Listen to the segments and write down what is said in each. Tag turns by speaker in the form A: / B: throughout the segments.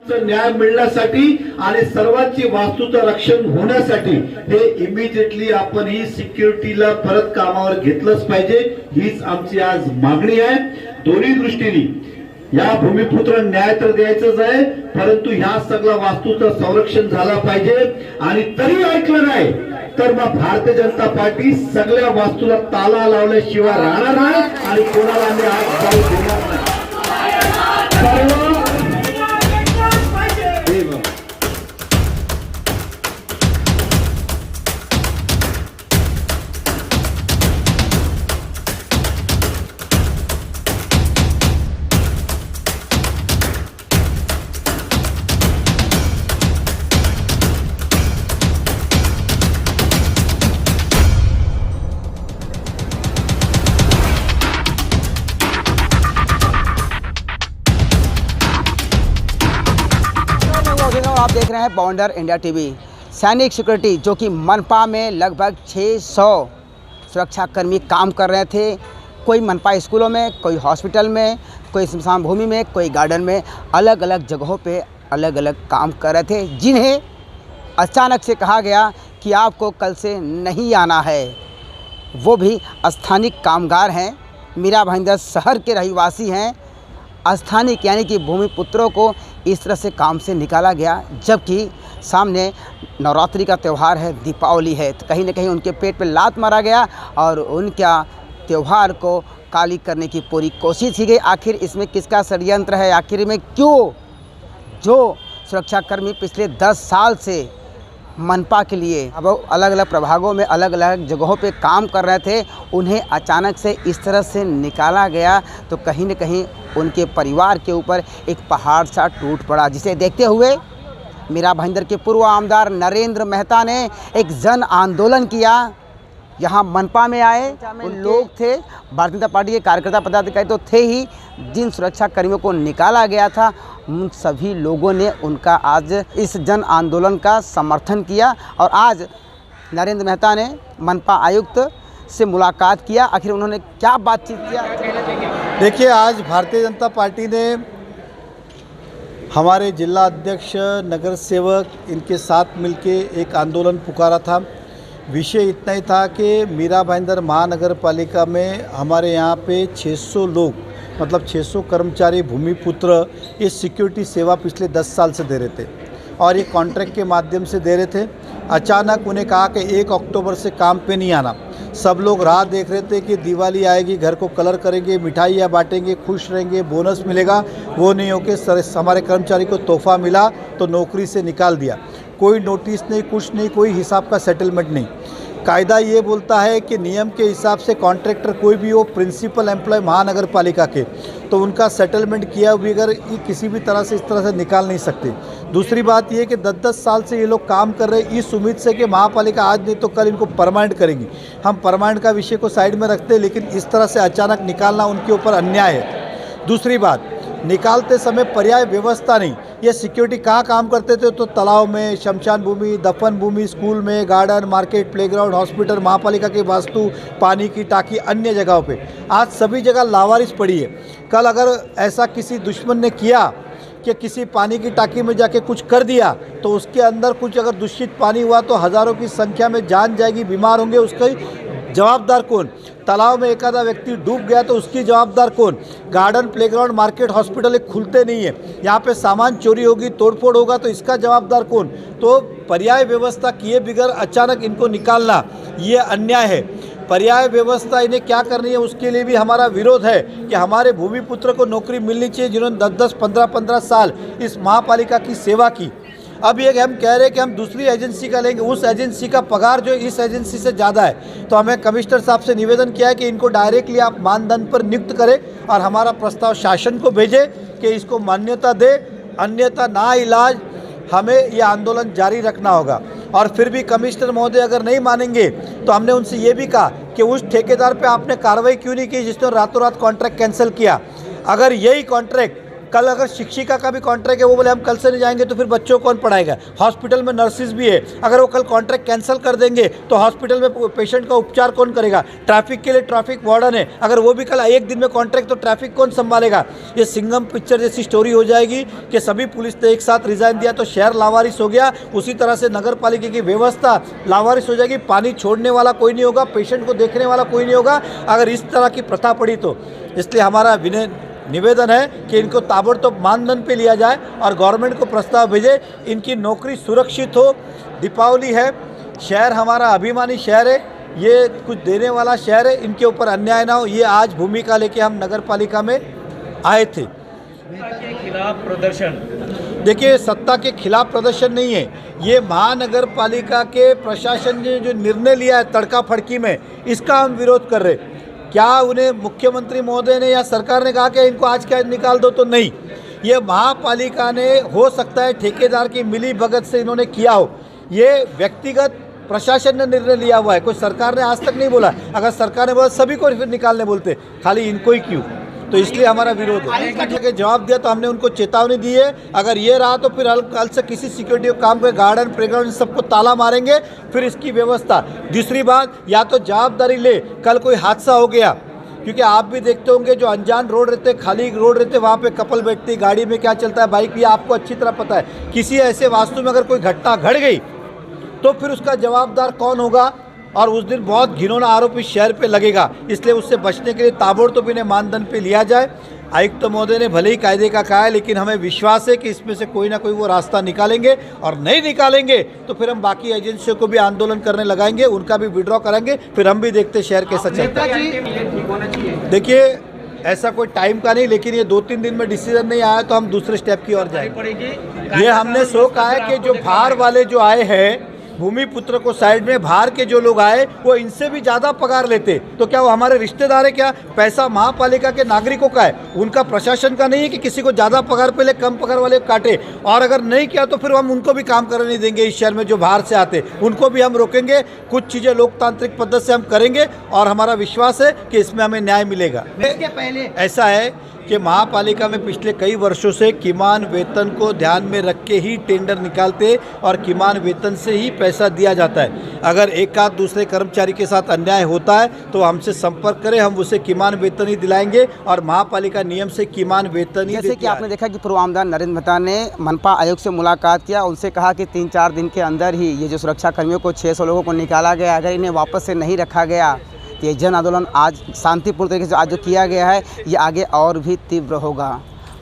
A: न्याय मिळण्यासाठी आणि सर्वांची वास्तूचं रक्षण होण्यासाठी हे इमिडिएटली आपण ही सिक्युरिटीला परत कामावर घेतलंच पाहिजे, हीच आमची आज मागणी आहे। दोन्ही दृष्टीने या भूमिपुत्र न्याय तर द्यायचंच आहे, परंतु ह्या सगळ्या वास्तूचं संरक्षण झालं पाहिजे। आणि तरी ऐकलं नाही तर मग भारतीय जनता पार्टी सगळ्या वास्तूला ताला लावल्याशिवाय राहणार नाही आणि कोणाला आम्ही आज जाऊ देणार नाही।
B: आप देख रहे हैं बाउंडर इंडिया टीवी। सैनिक सिक्योरिटी जो कि मनपा में लगभग 600 सुरक्षाकर्मी काम कर रहे थे, कोई मनपा स्कूलों में, कोई हॉस्पिटल में, कोई स्मशान भूमि में, कोई गार्डन में, अलग अलग जगहों पे अलग अलग काम कर रहे थे, जिन्हें अचानक से कहा गया कि आपको कल से नहीं आना है। वो भी स्थानीय कामगार हैं, मीरा भाईंदर शहर के रहिवासी हैं। स्थानीय यानी कि भूमिपुत्रों को इस तरह से काम से निकाला गया, जबकि सामने नवरात्रि का त्यौहार है, दीपावली है, तो कहीं ना कहीं उनके पेट पे लात मारा गया और उनका त्यौहार को काली करने की पूरी कोशिश की गई। आखिर इसमें किसका षड्यंत्र है? आखिर में क्यों जो सुरक्षाकर्मी पिछले 10 साल से मनपा के लिए अब अलग अलग प्रभागों में अलग अलग जगहों पे काम कर रहे थे, उन्हें अचानक से इस तरह से निकाला गया, तो कहीं न कहीं उनके परिवार के ऊपर एक पहाड़ सा टूट पड़ा, जिसे देखते हुए मीरा भाईंदर के पूर्व आमदार नरेंद्र मेहता ने एक जन आंदोलन किया। यहाँ मनपा में आए उन लोग थे, भारतीय जनता पार्टी के कार्यकर्ता पदाधिकारी तो थे ही, जिन सुरक्षा कर्मियों को निकाला गया था उन सभी लोगों ने उनका आज इस जन आंदोलन का समर्थन किया। और आज नरेंद्र मेहता ने मनपा आयुक्त से मुलाकात किया। आखिर उन्होंने क्या बातचीत किया?
C: देखिए, आज भारतीय जनता पार्टी ने हमारे जिला अध्यक्ष, नगर सेवक, इनके साथ मिलके एक आंदोलन पुकारा था। विषय इतना ही था कि मीरा भाईंदर महानगर पालिका में हमारे यहाँ पे 600 लोग, मतलब 600 कर्मचारी भूमिपुत्र ये सिक्योरिटी सेवा पिछले 10 साल से दे रहे थे और ये कॉन्ट्रैक्ट के माध्यम से दे रहे थे। अचानक उन्हें कहा कि 1 अक्टूबर से काम पे नहीं आना। सब लोग राह देख रहे थे कि दिवाली आएगी, घर को कलर करेंगे, मिठाइयाँ बांटेंगे, खुश रहेंगे, बोनस मिलेगा। वो नहीं हो के हमारे कर्मचारी को तोहफा मिला तो नौकरी से निकाल दिया। कोई नोटिस नहीं, कुछ नहीं, कोई हिसाब का सेटलमेंट नहीं। कायदा ये बोलता है कि नियम के हिसाब से कॉन्ट्रैक्टर कोई भी हो, प्रिंसिपल एम्प्लॉय महानगर पालिका के, तो उनका सेटलमेंट किया बगैर ये किसी भी तरह से इस तरह से निकाल नहीं सकते। दूसरी बात ये कि 10-10 साल से ये लोग काम कर रहे हैं इस उम्मीद से कि महापालिका आज नहीं तो कल इनको परमानेंट करेगी। हम परमानेंट का विषय को साइड में रखते हैं, लेकिन इस तरह से अचानक निकालना उनके ऊपर अन्याय है। दूसरी बात, निकालते समय पर्याय व्यवस्था नहीं। ये सिक्योरिटी कहाँ काम करते थे? तो तालाब में, शमशान भूमि, दफन भूमि, स्कूल में, गार्डन, मार्केट, प्लेग्राउंड, हॉस्पिटल, महापालिका की वास्तु, पानी की टाकी, अन्य जगहों पे आज सभी जगह लावारिस पड़ी है। कल अगर ऐसा किसी दुश्मन ने किया कि किसी पानी की टाकी में जाके कुछ कर दिया तो उसके अंदर कुछ अगर दूषित पानी हुआ तो हज़ारों की संख्या में जान जाएगी, बीमार होंगे। उसका जवाबदार कौन? तालाब में एक आधा व्यक्ति डूब गया तो उसकी जवाबदार कौन? गार्डन, प्लेग्राउंड, मार्केट, हॉस्पिटल खुलते नहीं है, यहाँ पे सामान चोरी होगी, तोड़फोड़ होगा तो इसका जवाबदार कौन? तो पर्याय व्यवस्था किए बगैर अचानक इनको निकालना ये अन्याय है। पर्याय व्यवस्था इन्हें क्या करनी है उसके लिए भी हमारा विरोध है कि हमारे भूमिपुत्र को नौकरी मिलनी चाहिए जिन्होंने 10-10, 15-15 साल इस महापालिका की सेवा की। अब ये हम कह रहे हैं कि हम दूसरी एजेंसी का लेंगे, उस एजेंसी का पगार जो इस एजेंसी से ज़्यादा है। तो हमें कमिश्नर साहब से निवेदन किया है कि इनको डायरेक्टली आप मानदंड पर नियुक्त करें और हमारा प्रस्ताव शासन को भेजें कि इसको मान्यता दे, अन्यथा ना इलाज हमें ये आंदोलन जारी रखना होगा। और फिर भी कमिश्नर महोदय अगर नहीं मानेंगे तो हमने उनसे ये भी कहा कि उस ठेकेदार पे आपने कार्रवाई क्यों नहीं की जिसने रातों रात कॉन्ट्रैक्ट कैंसिल किया। अगर यही कॉन्ट्रैक्ट कल अगर शिक्षिका का भी कॉन्ट्रैक्ट है, वो बोले हम कल से नहीं जाएंगे तो फिर बच्चों को कौन पढ़ाएगा। हॉस्पिटल में नर्सिस भी है, अगर वो कल कॉन्ट्रैक्ट कैंसिल कर देंगे तो हॉस्पिटल में पेशेंट का उपचार कौन करेगा। ट्रैफिक के लिए ट्रैफिक वार्डन है, अगर वो भी कल एक दिन में कॉन्ट्रैक्ट तो ट्रैफिक कौन संभालेगा। ये सिंघम पिक्चर जैसी स्टोरी हो जाएगी कि सभी पुलिस ने एक साथ रिजाइन दिया तो शहर लावारिस हो गया। उसी तरह से नगर पालिका की व्यवस्था लावारिस हो जाएगी, पानी छोड़ने वाला कोई नहीं होगा, पेशेंट को देखने वाला कोई नहीं होगा अगर इस तरह की प्रथा पड़ी तो। इसलिए हमारा निवेदन है कि इनको ताबड़तोड़ मानदंड पे लिया जाए और गवर्नमेंट को प्रस्ताव भेजे, इनकी नौकरी सुरक्षित हो। दीपावली है, शहर हमारा अभिमानी शहर है, ये कुछ देने वाला शहर है, इनके ऊपर अन्याय ना हो। ये आज भूमिका लेके हम नगर पालिका में आए थे।
D: के खिलाफ प्रदर्शन,
C: देखिए सत्ता के खिलाफ प्रदर्शन नहीं है, ये महानगर पालिका के प्रशासन ने जो निर्णय लिया है तड़का फड़की में, इसका हम विरोध कर रहे। क्या उन्हें मुख्यमंत्री महोदय ने या सरकार ने कहा कि इनको आज क्या निकाल दो, तो नहीं। ये महापालिका ने हो सकता है ठेकेदार की मिली भगत से इन्होंने किया हो, ये व्यक्तिगत प्रशासन ने निर्णय लिया हुआ है, कोई सरकार ने आज तक नहीं बोला। अगर सरकार ने बोला सभी को फिर निकालने बोलते, खाली इनको ही क्यों। तो इसलिए हमारा विरोध है। के जवाब दिया तो हमने उनको चेतावनी दी है, अगर ये रहा तो फिर कल से किसी सिक्योरिटी काम पे गार्डन प्लेग्राउंड सबको ताला मारेंगे, फिर इसकी व्यवस्था। दूसरी बात, या तो जवाबदारी ले, कल कोई हादसा हो गया, क्योंकि आप भी देखते होंगे जो अनजान रोड रहते, खाली रोड रहते, वहाँ पे कपल बैठती, गाड़ी में क्या चलता है, बाइक भी आपको अच्छी तरह पता है। किसी ऐसे वास्तु में अगर कोई घटना घट गई तो फिर उसका जवाबदार कौन होगा, और उस दिन बहुत घिनौना आरोप इस शहर पे लगेगा। इसलिए उससे बचने के लिए ताबड़तोड़ इन्हें मानदंड पे लिया जाए। आयुक्त महोदय ने भले ही कायदे का कहा है, लेकिन हमें विश्वास है कि इसमें से कोई ना कोई वो रास्ता निकालेंगे, और नहीं निकालेंगे तो फिर हम बाकी एजेंसियों को भी आंदोलन करने लगाएंगे, उनका भी विड्रॉ कराएंगे, फिर हम भी देखते शहर कैसा चलता है। देखिए ऐसा कोई टाइम का नहीं, लेकिन ये 2-3 दिन में डिसीजन नहीं आया तो हम दूसरे स्टेप की ओर जाएंगे। ये हमने सो कहा है कि जो बाहर वाले जो आए हैं, भूमिपुत्र को साइड में, बाहर के जो लोग आए वो इनसे भी ज़्यादा पगार लेते, तो क्या वो हमारे रिश्तेदार है क्या। पैसा महापालिका के नागरिकों का है, उनका प्रशासन का नहीं है कि किसी को ज़्यादा पगार पे ले, कम पगार वाले काटे। और अगर नहीं किया तो फिर हम उनको भी काम करने नहीं देंगे। इस शहर में जो बाहर से आते उनको भी हम रोकेंगे। कुछ चीज़ें लोकतांत्रिक पद्धति से हम करेंगे और हमारा विश्वास है कि इसमें हमें न्याय मिलेगा। पहले ऐसा है कि महापालिका में पिछले कई वर्षों से किमान वेतन को ध्यान में रख के ही टेंडर निकालते और किमान वेतन से ही पैसा दिया जाता है। अगर एक आध दूसरे कर्मचारी के साथ अन्याय होता है तो हमसे संपर्क करें, हम उसे किमान वेतन ही दिलाएंगे और महापालिका नियम से किमान वेतन ही।
B: जैसे कि आपने देखा कि पूर्व आमदार नरेंद्र मेहता ने मनपा आयोग से मुलाकात किया, उनसे कहा कि 3-4 दिन के अंदर ही ये जो सुरक्षा कर्मियों को 600 लोगों को निकाला गया, अगर इन्हें वापस से नहीं रखा गया तो ये जन आंदोलन आज शांतिपूर्ण तरीके से आज जो किया गया है ये आगे और भी तीव्र होगा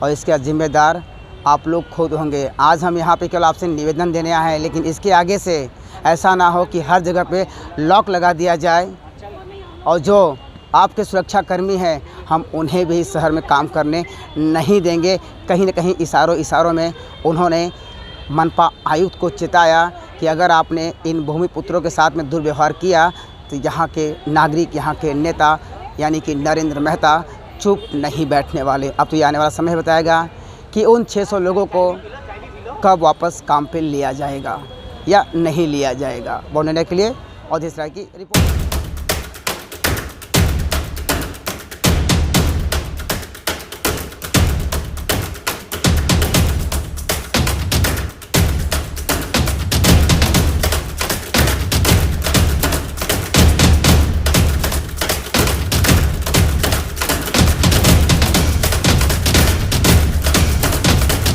B: और इसके जिम्मेदार आप लोग खुद होंगे। आज हम यहाँ पे केवल आपसे निवेदन देने आए हैं, लेकिन इसके आगे से ऐसा ना हो कि हर जगह पे लॉक लगा दिया जाए और जो आपके सुरक्षा कर्मी हैं हम उन्हें भी इस शहर में काम करने नहीं देंगे। कहीं न कहीं इशारों में उन्होंने मनपा आयुक्त को चेताया कि अगर आपने इन भूमिपुत्रों के साथ में दुर्व्यवहार किया तो यहाँ के नागरिक, यहाँ के नेता यानी कि नरेंद्र मेहता चुप नहीं बैठने वाले। अब तो ये आने वाला समय बताएगा कि उन 600 लोगों को कब वापस काम पे लिया जाएगा या नहीं लिया जाएगा। बोलने के लिए अवधेश राय की रिपोर्ट।